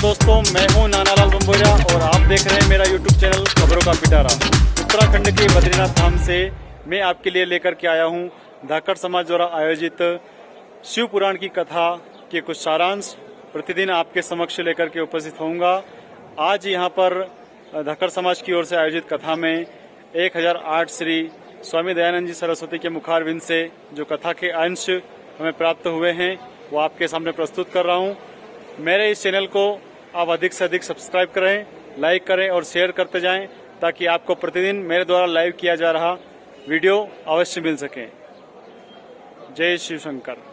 दोस्तों, मैं हूं नानालाल बंबोरा और आप देख रहे हैं मेरा YouTube चैनल खबरों का पिटारा। उत्तराखंड के बद्रीनाथ धाम से मैं आपके लिए लेकर के आया हूं धाकड़ समाज द्वारा आयोजित शिव पुराण की कथा के कुछ सारांश प्रतिदिन आपके समक्ष लेकर के उपस्थित होऊंगा। आज यहां पर धाकड़ समाज की ओर से आयोजित कथा में 1008 श्री स्वामी दयानंद जी सरस्वती के मुखारविंद से जो कथा के अंश हमें प्राप्त हुए हैं वो आपके सामने प्रस्तुत कर रहा हूं। मेरे इस चैनल को आप अधिक से अधिक सब्सक्राइब करें, लाइक करें और शेयर करते जाएं ताकि आपको प्रतिदिन मेरे द्वारा लाइव किया जा रहा वीडियो अवश्य मिल सके। जय शिव शंकर।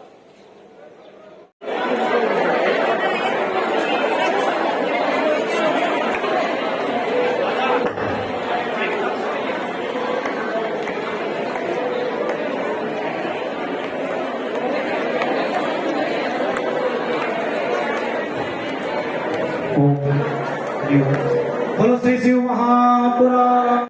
बोलो श्री शिव महापुराण।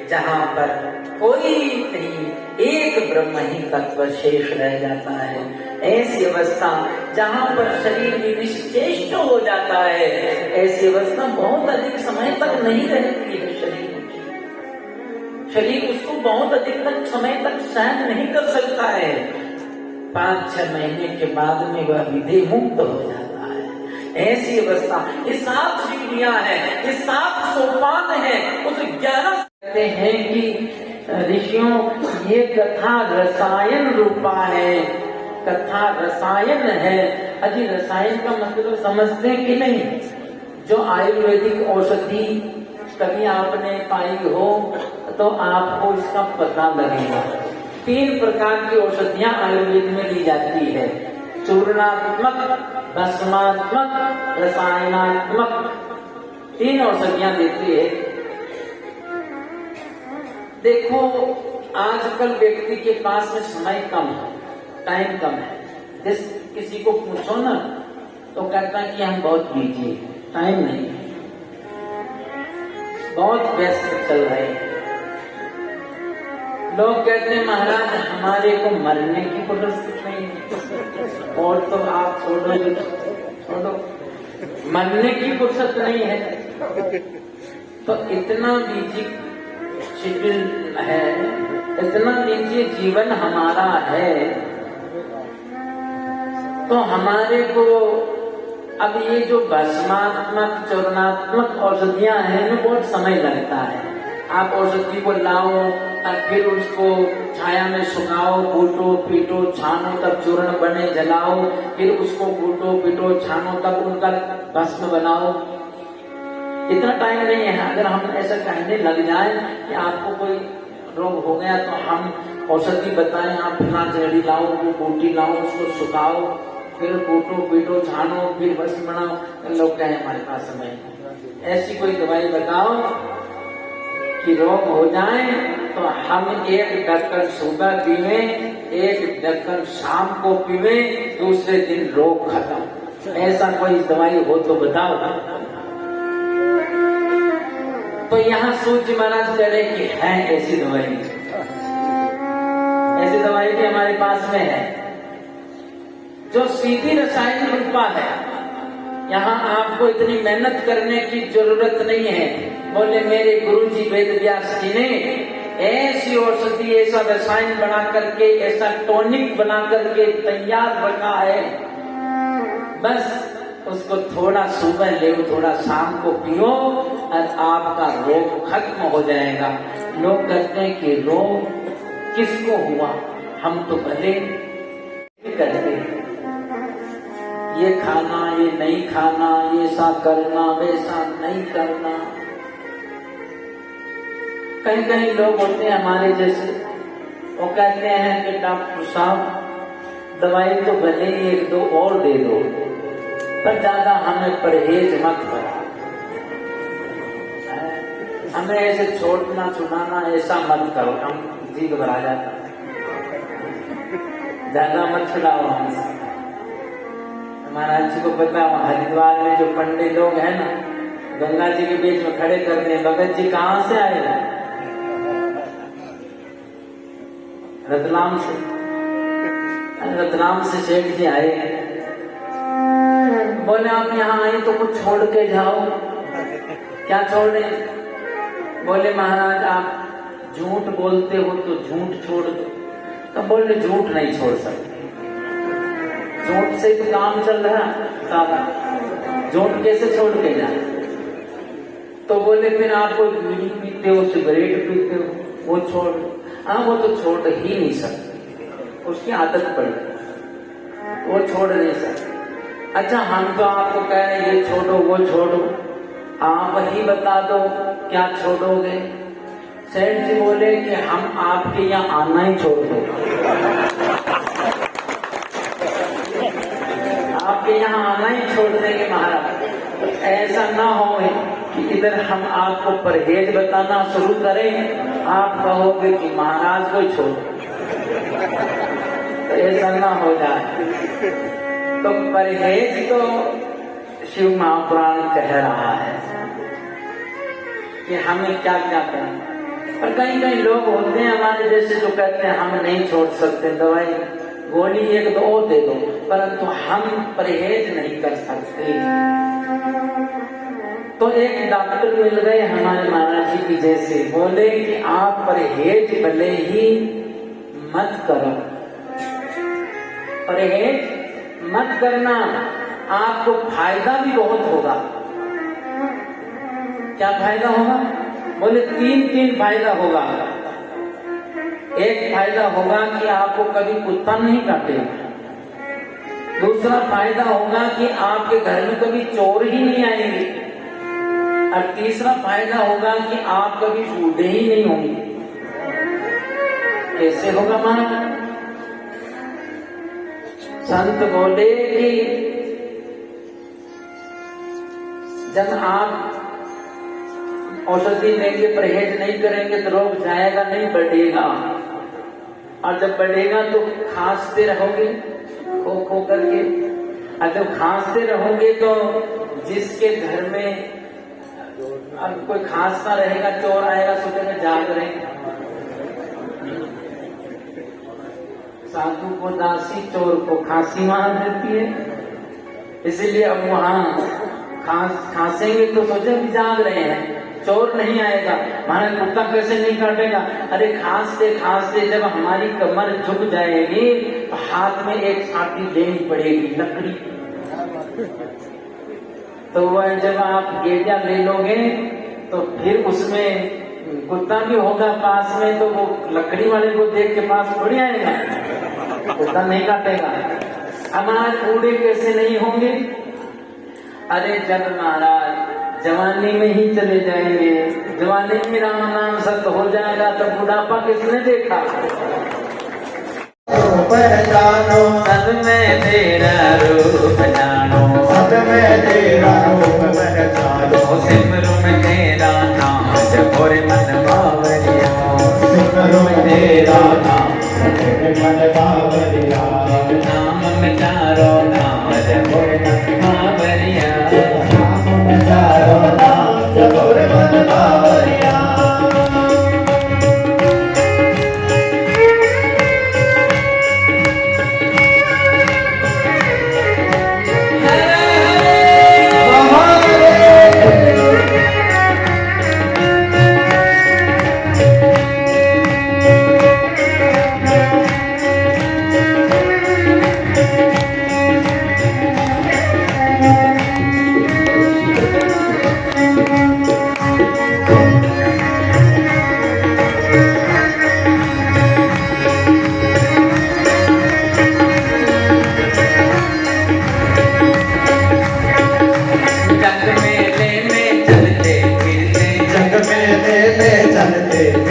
जहाँ पर कोई नहीं, एक ब्रह्म ही तत्व शेष रह जाता है। ऐसी अवस्था जहाँ पर शरीर निश्चेष्ट हो जाता है, ऐसी अवस्था बहुत अधिक समय तक नहीं रहती है। शरीर उसको बहुत अधिक तक समय तक सहन नहीं कर सकता है। 5-6 महीने के बाद में वह विधेय मुक्त हो जाता है। ऐसी अवस्था, ये 7 सीढ़ियां हैं, ये 7 सोपान है। उस 11 कहते हैं कि ऋषियों ये कथा रसायन रूपा है, कथा रसायन है। अजी रसायन का मतलब समझते हैं कि नहीं? जो आयुर्वेदिक औषधि कभी आपने पाई हो तो आपको इसका पता लगेगा। 3 प्रकार की औषधियां आयुर्वेद में दी जाती है, चूर्णात्मक, भस्मात्मक, रसायनात्मक। 3 औषधियां देती है। देखो आजकल व्यक्ति के पास में समय कम है, टाइम कम है। जिस किसी को पूछो ना तो कहता है कि हम बहुत बिजी हैं, टाइम नहीं है, बहुत व्यस्त चल रहे हैं। लोग कहते हैं महाराज हमारे को मरने की फुर्सत नहीं है। और तो आप छोड़ो, मरने की फुर्सत नहीं है। तो इतना बिजी शेड्यूल है, इतना निजी जीवन हमारा है, तो हमारे को अब ये जो भस्मात्मक चूर्णात्मक औषधियां हैं इनमें बहुत समय लगता है। आप औषधि को लाओ और फिर उसको छाया में सुखाओ, कूटो पीटो छानो तब चूर्ण बने, जलाओ, फिर उसको कूटो पीटो छानो तब उनका भस्म बनाओ। इतना टाइम नहीं है। अगर हम ऐसा कहने लग जाए कि आपको कोई रोग हो गया तो हम औषधि बताएं, आप फला जड़ी लाओ, वो बूटी लाओ, उसको सुखाओ, फिर कूटो पीटो छानो, फिर भस्म बनाओ, तो लोग कहें हमारे पास समय। ऐसी कोई दवाई बताओ कि रोग हो जाए तो हम एक ढक्कन सुबह पीवे, एक ढक्कन शाम को पीवे, दूसरे दिन रोग खत्म। ऐसा कोई दवाई हो तो बताओ। तो यहाँ सूर्य महाराज कह रहे कि है ऐसी दवाई, ऐसी दवाई भी हमारे पास में है जो सीधी रसायन रूपा है। यहाँ आपको इतनी मेहनत करने की जरूरत नहीं है। बोले मेरे गुरुजी वेद व्यास जी ने ऐसी औषधि, ऐसा रसायन बना करके, ऐसा टॉनिक बना करके तैयार रखा है, बस उसको थोड़ा सुबह ले, थोड़ा शाम को पियो और आपका रोग खत्म हो जाएगा। लोग कहते हैं कि रोग किसको हुआ, हम तो भले करते, ये खाना, ये नहीं खाना, ये ऐसा करना, वैसा नहीं करना। कहीं कहीं लोग होते हैं हमारे जैसे, वो कहते हैं कि डॉक्टर साहब दवाई तो भले ही एक दो और दे दो, पर ज्यादा हमें परहेज मत करा, हमें ऐसे छोड़ना छुड़ाना ऐसा मत करो, हम जी घबरा जाता, ज्यादा मत छुड़ाओ हमसे। महाराज जी को पता, हरिद्वार में जो पंडित लोग हैं ना, गंगा जी के बीच में खड़े करते हैं, भगत जी कहाँ से आए? रतलाम से। रतलाम से सेठ जी आए, बोले आप यहाँ आए तो कुछ छोड़ के जाओ। क्या छोड़ रहे? बोले महाराज आप झूठ बोलते हो तो झूठ छोड़ दो। तो बोले झूठ नहीं छोड़ सकते, झूठ से तो काम चल रहा सादा, झूठ कैसे छोड़ के जाए? तो बोले फिर आप कोई बीड़ी पीते हो, सिगरेट पीते हो, वो छोड़। हाँ वो तो छोड़ ही नहीं सकते, उसकी आदत पड़ी, वो छोड़ नहीं सकते। अच्छा हम तो आपको कह रहे हैं ये छोड़ो वो छोड़ो, आप ही बता दो क्या छोड़ोगे? सेठ जी बोले कि हम आपके यहाँ आना ही छोड़ दो, आपके यहाँ आना ही छोड़ देंगे महाराज। ऐसा ना हो कि इधर हम आपको परहेज बताना शुरू करें, आप कहोगे कि महाराज को छोड़, तो ऐसा ना हो जाए। तो परहेज तो शिव महापुराण कह रहा है कि हमें क्या क्या करना। पर कहीं कहीं लोग होते हैं हमारे जैसे जो कहते हैं हम नहीं छोड़ सकते, दवाई गोली एक दो और दे दो, परंतु हम परहेज नहीं कर सकते। तो एक डॉक्टर मिल गए हमारे महाराज जी की जैसे, बोले कि आप परहेज भले ही मत करो, परहेज मत करना, आपको फायदा भी बहुत होगा। क्या फायदा होगा? बोले तीन फायदा होगा। एक फायदा होगा कि आपको कभी कुत्ता नहीं काटेगा, दूसरा फायदा होगा कि आपके घर में कभी चोर ही नहीं आएंगे, और तीसरा फायदा होगा कि आप कभी बूढ़े ही नहीं होंगे। कैसे होगा महाराज? संत बोले कि जब आप औषधि लेंगे, परहेज नहीं करेंगे तो रोग जाएगा नहीं, बढ़ेगा, और जब बढ़ेगा तो खांसते रहोगे खो खो करके, और जब खांसते रहोगे तो जिसके घर में अब कोई खांसता रहेगा, चोर आएगा, सुबह में जाग रहेगा। साधु को दासी, चोर को खांसी मार देती है। इसीलिए अब वहां खांसेंगे तो सोचे भी जाग रहे हैं, चोर नहीं आएगा, हमारा कुत्ता कैसे नहीं काटेगा। अरे खांसते खांसते जब हमारी कमर झुक जाएगी तो हाथ में एक छाती लेनी पड़ेगी लकड़ी, तो वह जब आप गेजा ले लोगे तो फिर उसमें कुत्ता भी होगा पास में, तो वो लकड़ी वाले को देख के पास थोड़ी आएगा, कुत्ता नहीं काटेगा। हमारे बूढ़े कैसे नहीं होंगे? अरे जब महाराज जवानी में ही चले जाएंगे, जवानी में राम नाम सत्य हो जाएगा तो बुढ़ापा किसने देखा? पहचानो सब में तेरा रूप जानो, सब में तेरा रूप पहचानो, सिमरू में तेरा नाम जब मन बावरिया।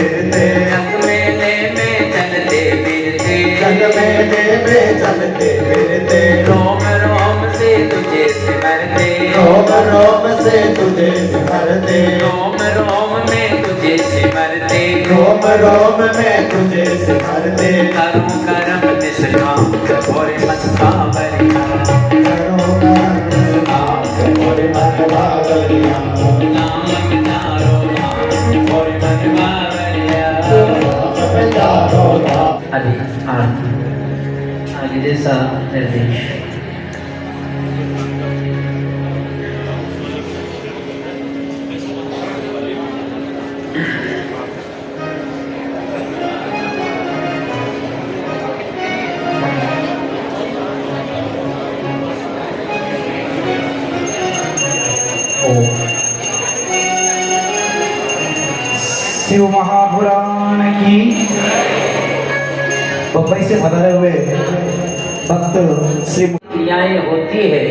फिरते जग मेले में चलते फिरते जग मेले में चलते फिरते रोम रोम से तुझे सिमरते रोम रोम से तुझे सिमरते रोम रोम में तुझे सिमरते रोम रोम में तुझे सिमरते करूं करम निष्काम और मन पावरिया करो काम और मन बावरिया नाम पितारो नाम और मन पावरिया बेचारो नाम अभी आगे जैसा निर्देश शिव महापुराण की बम्बई से पधारे हुए भक्त श्री क्रियाएं होती है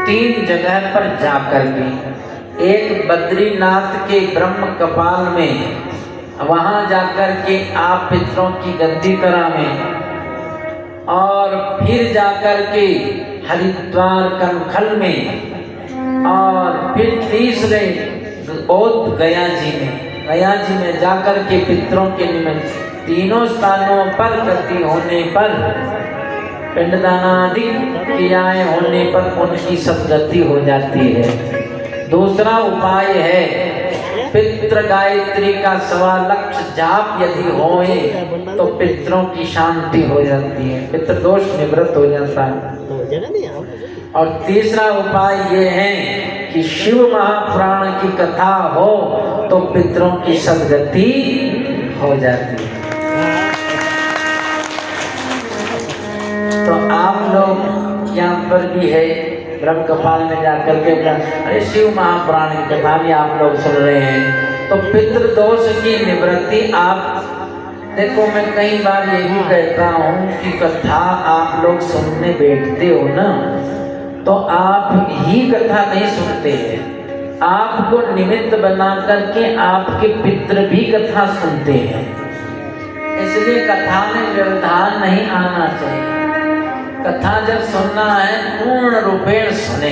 3 जगह पर जाकर के। एक बद्रीनाथ के ब्रह्म कपाल में, वहां जाकर के आप पितरों की गद्दी करावें, और फिर जाकर के हरिद्वार कनखल में, और फिर तीसरे बौद्ध गया जी में जाकर के पितरों के निमित्त तीनों स्थानों पर गति होने पर, पिंडदानादि क्रियाएं होने पर उनकी सदगति हो जाती है। दूसरा उपाय है पितृ गायत्री का 1.25 लाख जाप यदि होए तो पितरों की शांति हो जाती है, पितृदोष निवृत्त हो जाता है। और तीसरा उपाय ये है कि शिव महापुराण की कथा हो तो पितरों की सदगति हो जाती है। तो आप लोग यहाँ पर भी है ब्रह्म कपाल में जाकर के अरे शिव महापुराण की कथा भी आप लोग सुन रहे हैं, तो पितृदोष की निवृत्ति आप देखो। मैं कई बार ये भी कहता हूँ कि कथा आप लोग सुनने बैठते हो ना, तो आप ही कथा नहीं सुनते हैं, आपको निमित्त बना करके आपके पितृ भी कथा सुनते हैं। इसलिए कथा में व्यवधान नहीं आना चाहिए। कथा जब सुनना है पूर्ण रूपेण सुने,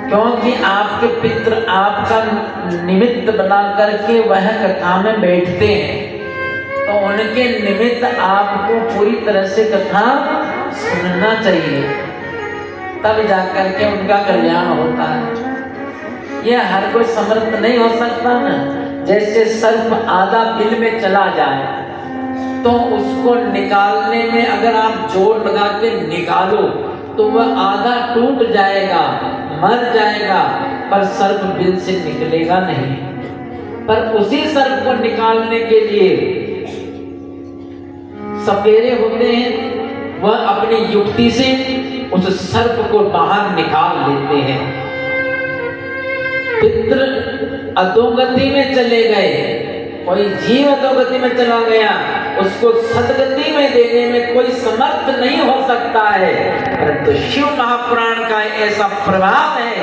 क्योंकि आपके पितृ आपका निमित्त बना करके वह कथा में बैठते हैं, तो उनके निमित्त आपको पूरी तरह से कथा सुनना चाहिए, तब जाकर के उनका कल्याण होता है। यह हर कोई समर्थ नहीं हो सकता ना। जैसे सर्प आधा बिल में चला जाए तो उसको निकालने में अगर आप जोर लगा के निकालो तो वह आधा टूट जाएगा, मर जाएगा, पर सर्प बिल से निकलेगा नहीं। पर उसी सर्प को निकालने के लिए सपेरे होते हैं, वह अपनी युक्ति से उस सर्प को बाहर निकाल लेते हैं। पितृ अधोगति में चले गए, कोई जीव अधोगति में चला गया, उसको सदगति में देने में कोई समर्थ नहीं हो सकता है, परंतु शिव महापुराण का ऐसा प्रभाव है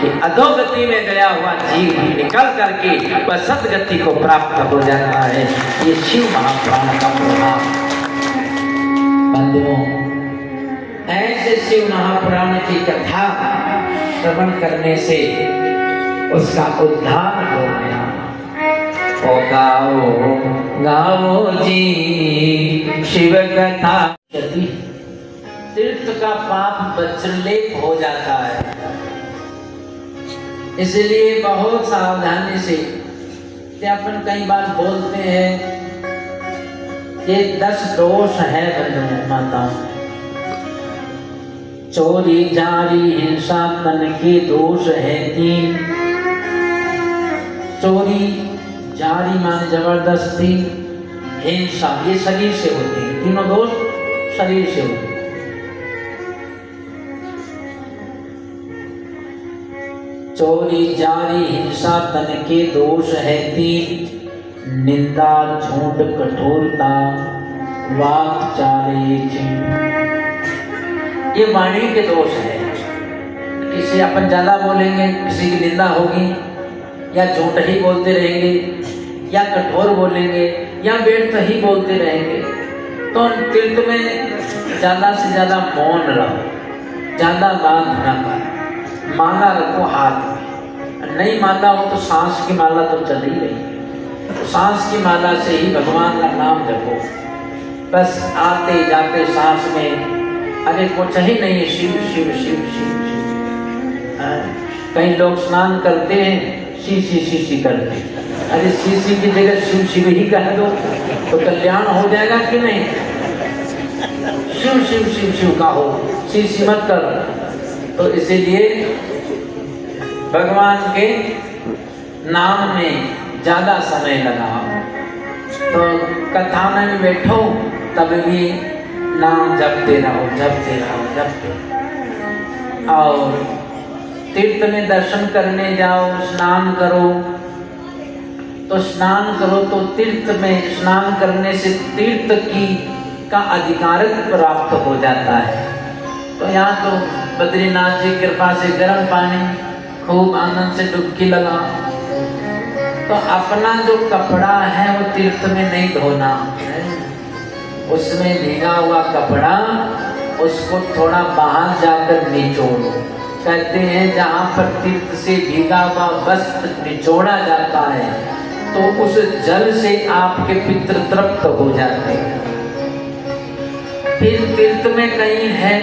कि अधोगति में गया हुआ जीव निकल करके वह सदगति को प्राप्त हो जाता है। ये शिव महापुराण का प्रभाव। बंधुओं, ऐसे शिव महापुराण की कथा श्रवण करने से उसका उद्धार हो गया। ओ गाओ गाओ जी शिव कथा, तीर्थ का पाप वज्रलेप हो जाता है। इसलिए बहुत सावधानी से अपन कई बार बोलते हैं ये 10 दोष है बंधु माताओं। चोरी जारी हिंसा तन के दोष है 3। चोरी जारी माने जबरदस्ती, हिंसा ये शरीर से होती है, तीनों दोष शरीर से होते हैं। चोरी जारी हिंसा तन के दोष है 3। निंदा झूठ कठोरता वाक चाले ये वाणी के दोष है। किसी अपन ज्यादा बोलेंगे, किसी की निंदा होगी, या झूठ ही बोलते रहेंगे, या कठोर बोलेंगे या व्यर्थ ही बोलते रहेंगे, तो तीर्थ में ज्यादा से ज्यादा मौन रहो, ज्यादा बात ना करो, माला रखो हाथ में, नहीं माला हो तो सांस की माला तो चल ही रही, तो सांस की माला से ही भगवान का नाम जपो। बस आते जाते सांस में अरे कुछ ही नहीं, शिव शिव शिव शिव शिव। कई लोग स्नान करते हैं शी शी शी शी करते हैं, अरे शी शी की जगह शिव शिव ही कह दो तो कल्याण हो जाएगा कि नहीं। शिव शिव शिव शिव का हो, शी शी मत करो। तो इसीलिए भगवान के नाम में ज्यादा समय लगाओ। तो कथा में बैठो तब भी नाम जपते रहो, जपते रहो, जपते रहो। और तीर्थ में दर्शन करने जाओ, स्नान करो, तो स्नान करो तो तीर्थ में स्नान करने से तीर्थ की का अधिकार प्राप्त हो जाता है। तो यहाँ तो बद्रीनाथ जी कृपा से गर्म पानी खूब आनंद से डुबकी लगाओ। तो अपना जो कपड़ा है वो तीर्थ में नहीं धोना है, उसमें भीगा हुआ कपड़ा उसको थोड़ा बाहर जाकर निचोड़ो। कहते हैं जहाँ पर तीर्थ से भीगा हुआ वस्त्र निचोड़ा जाता है तो उस जल से आपके पितृ तृप्त हो जाते हैं। फिर तीर्थ में कहीं है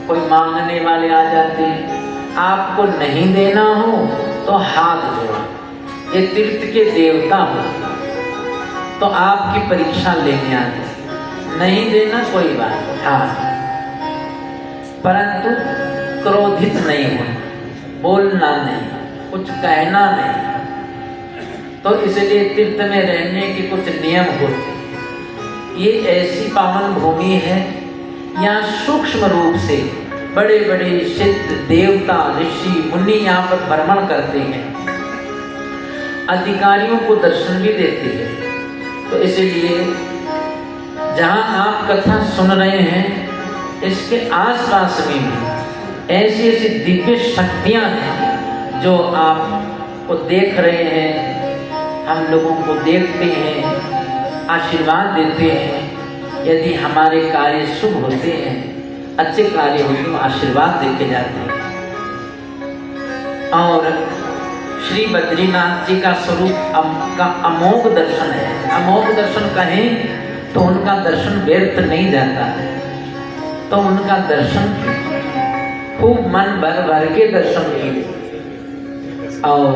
कोई मांगने वाले आ जाते हैं, आपको नहीं देना हो तो हाथ जोड़ो, ये तीर्थ के देवता हो तो आपकी परीक्षा लेने आते, नहीं देना कोई बात, हाँ परंतु क्रोधित नहीं होना, बोलना नहीं, कुछ कहना नहीं। तो इसलिए तीर्थ में रहने के कुछ नियम होते। ये ऐसी पावन भूमि है, यहाँ सूक्ष्म रूप से बड़े बड़े सिद्ध देवता ऋषि मुनि यहाँ पर भ्रमण करते हैं, अधिकारियों को दर्शन भी देते हैं। तो इसलिए जहाँ आप कथा सुन रहे हैं इसके आसपास में भी ऐसी ऐसी दिव्य शक्तियाँ हैं जो आपको देख रहे हैं, हम लोगों को देखते हैं, आशीर्वाद देते हैं। यदि हमारे कार्य शुभ होते हैं, अच्छे कार्य होते हैं, आशीर्वाद देके जाते हैं। और श्री बद्रीनाथ जी का स्वरूप का अमोघ दर्शन है। अमोघ दर्शन कहें तो उनका दर्शन व्यर्थ नहीं जाता है, तो उनका दर्शन खूब मन भर भर के दर्शन किए। और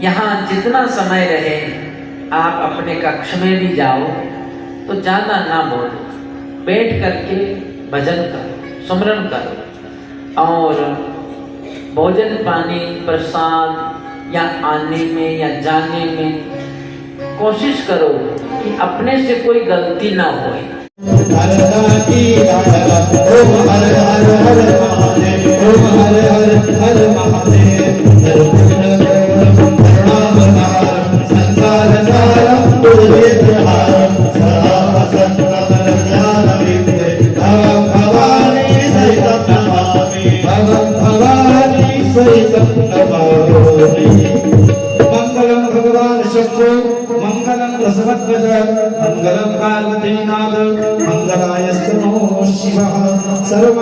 यहाँ जितना समय रहे आप अपने कक्ष में भी जाओ तो ज़्यादा ना बोलो, बैठ करके भजन करो, सुमरन करो। और भोजन पानी प्रसाद या आने में या जाने में कोशिश करो कि अपने से कोई गलती ना हो। हर ओम हर हर हर महादेव, ओम हर हर हर महादेव। करुणावतार संसार सारम दुर्वेत्रहारम सदा सत्संग ज्ञान विद्ये भवं भवानी सहितं नमामि, भवं भवानी सहितं नमामि। मंगलम भगवान शंभो, मंगलम रसवत्वज, मंगलम पार्वतीनाथ, मंगलाय नमो शिवः। सर्व